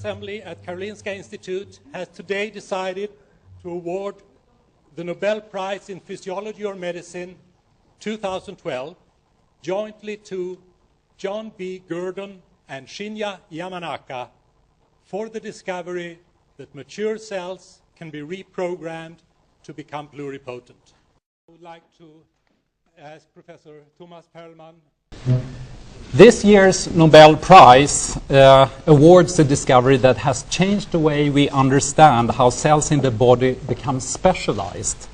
Assembly at Karolinska Institute has today decided to award the Nobel Prize in Physiology or Medicine 2012 jointly to John B. Gurdon and Shinya Yamanaka for the discovery that mature cells can be reprogrammed to become pluripotent. I would like to ask Professor Thomas Perlman. This year's Nobel Prize awards a discovery that has changed the way we understand how cells in the body become specialized.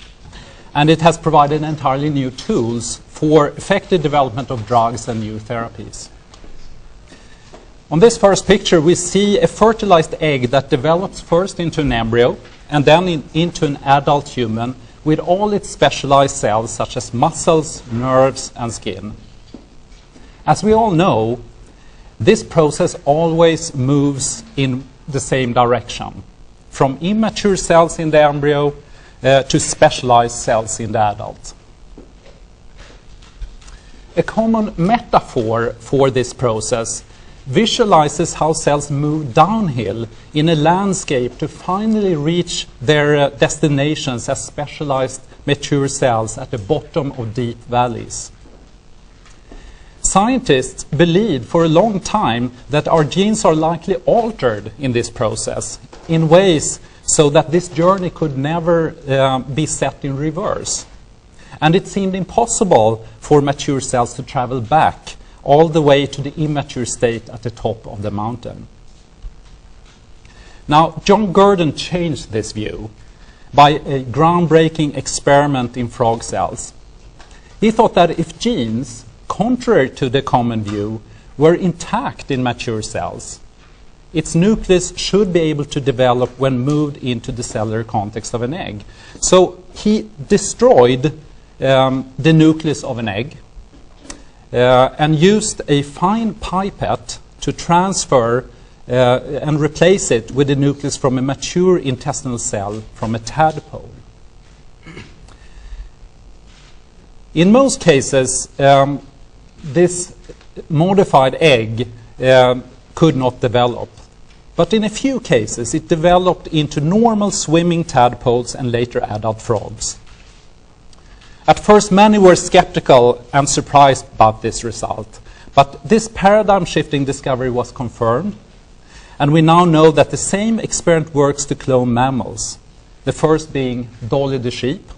And it has provided entirely new tools for effective development of drugs and new therapies. On this first picture, we see a fertilized egg that develops first into an embryo and then into an adult human with all its specialized cells such as muscles, nerves, and skin. As we all know, this process always moves in the same direction, from immature cells in the embryo to specialized cells in the adult. A common metaphor for this process visualizes how cells move downhill in a landscape to finally reach their destinations as specialized mature cells at the bottom of deep valleys. Scientists believed for a long time that our genes are likely altered in this process in ways so that this journey could never be set in reverse. And it seemed impossible for mature cells to travel back all the way to the immature state at the top of the mountain. Now, John Gurdon changed this view by a groundbreaking experiment in frog cells. He thought that if genes, contrary to the common view, were intact in mature cells, its nucleus should be able to develop when moved into the cellular context of an egg. So he destroyed the nucleus of an egg and used a fine pipette to transfer and replace it with the nucleus from a mature intestinal cell from a tadpole. In most cases, this modified egg could not develop. But in a few cases, it developed into normal swimming tadpoles and later adult frogs. At first, many were skeptical and surprised about this result. But this paradigm-shifting discovery was confirmed, and we now know that the same experiment works to clone mammals, the first being Dolly the sheep,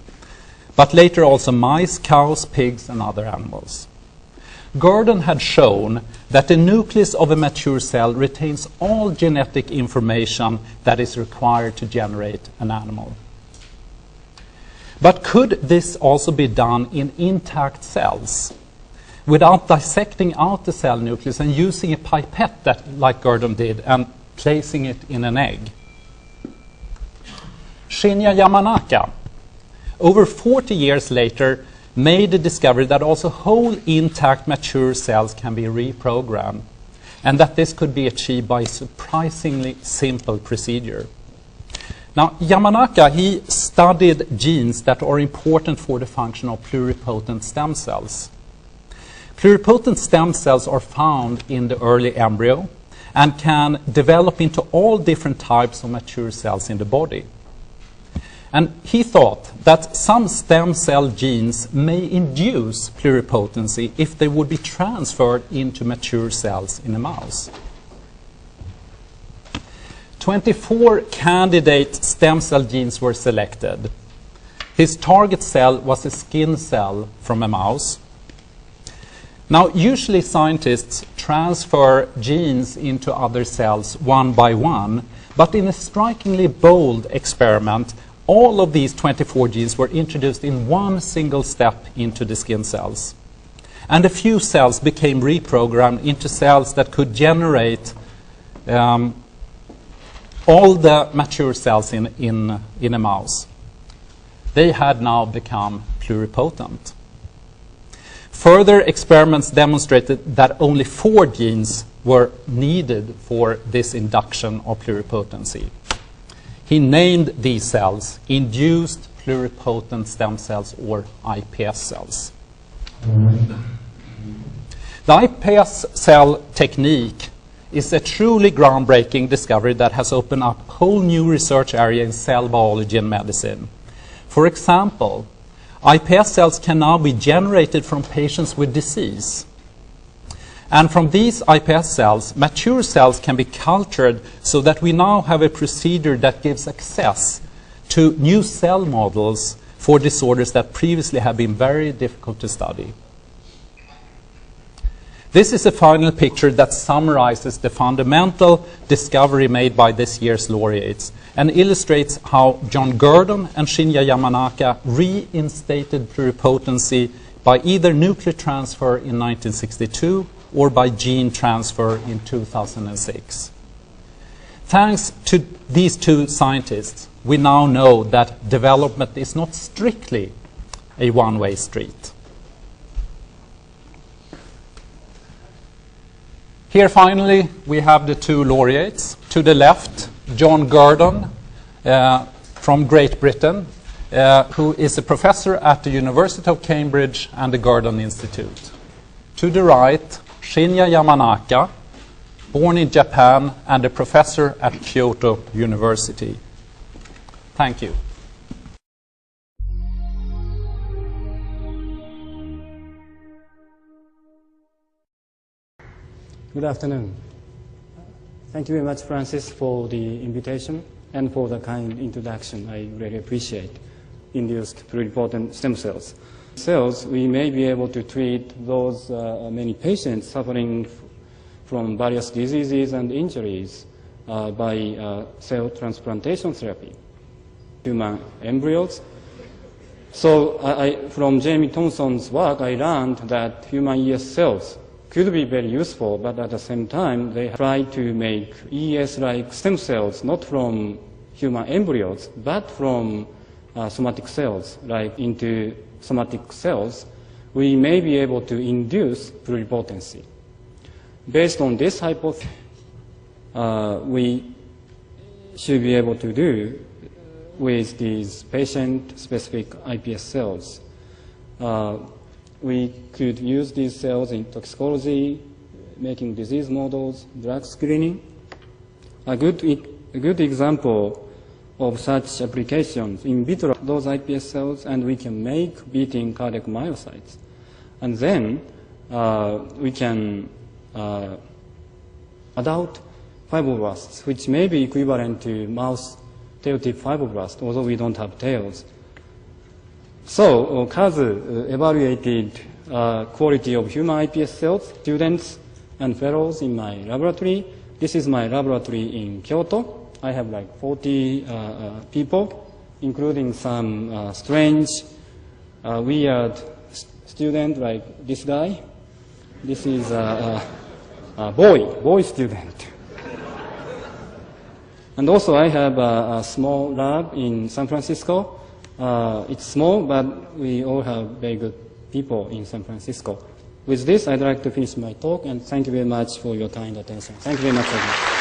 but later also mice, cows, pigs, and other animals. Gurdon had shown that the nucleus of a mature cell retains all genetic information that is required to generate an animal. But could this also be done in intact cells without dissecting out the cell nucleus and using a pipette like Gurdon did and placing it in an egg? Shinya Yamanaka, over 40 years later, made the discovery that also whole intact mature cells can be reprogrammed, and that this could be achieved by a surprisingly simple procedure. Now, Yamanaka, he studied genes that are important for the function of pluripotent stem cells. Pluripotent stem cells are found in the early embryo and can develop into all different types of mature cells in the body. And he thought that some stem cell genes may induce pluripotency if they would be transferred into mature cells in a mouse. 24 candidate stem cell genes were selected. His target cell was a skin cell from a mouse. Now, usually scientists transfer genes into other cells one by one, but in a strikingly bold experiment, all of these 24 genes were introduced in one single step into the skin cells. And a few cells became reprogrammed into cells that could generate all the mature cells in a mouse. They had now become pluripotent. Further experiments demonstrated that only 4 genes were needed for this induction of pluripotency. He named these cells induced pluripotent stem cells, or iPS cells. The iPS cell technique is a truly groundbreaking discovery that has opened up a whole new research area in cell biology and medicine. For example, iPS cells can now be generated from patients with disease. And from these iPS cells, mature cells can be cultured so that we now have a procedure that gives access to new cell models for disorders that previously have been very difficult to study. This is a final picture that summarizes the fundamental discovery made by this year's laureates and illustrates how John Gurdon and Shinya Yamanaka reinstated pluripotency by either nuclear transfer in 1962 or by gene transfer in 2006. Thanks to these two scientists, we now know that development is not strictly a one-way street. Here, finally, we have the two laureates. To the left, John Gurdon from Great Britain, who is a professor at the University of Cambridge and the Gurdon Institute. To the right, Shinya Yamanaka, born in Japan and a professor at Kyoto University. Thank you. Good afternoon. Thank you very much, Francis, for the invitation and for the kind introduction. I really appreciate induced pluripotent stem cells. Cells, we may be able to treat those many patients suffering from various diseases and injuries by cell transplantation therapy. Human embryos. So from Jamie Thompson's work, I learned that human ES cells could be very useful, but at the same time, they try to make ES-like stem cells, not from human embryos, but from somatic cells, like into somatic cells. We may be able to induce pluripotency. Based on this hypothesis, we should be able to do with these patient-specific iPS cells. We could use these cells in toxicology, making disease models, drug screening. A good example of such applications in vitro, those iPS cells, and we can make beating cardiac myocytes. And then we can adult fibroblasts, which may be equivalent to mouse tail tip fibroblast, although we don't have tails. So Kazu evaluated quality of human iPS cells, students and fellows in my laboratory. This is my laboratory in Kyoto. I have like 40 people, including some strange, weird student like this guy. This is a boy student. And also I have a small lab in San Francisco. It's small, but we all have very good people in San Francisco. With this, I'd like to finish my talk, and thank you very much for your kind attention. Thank you very much again.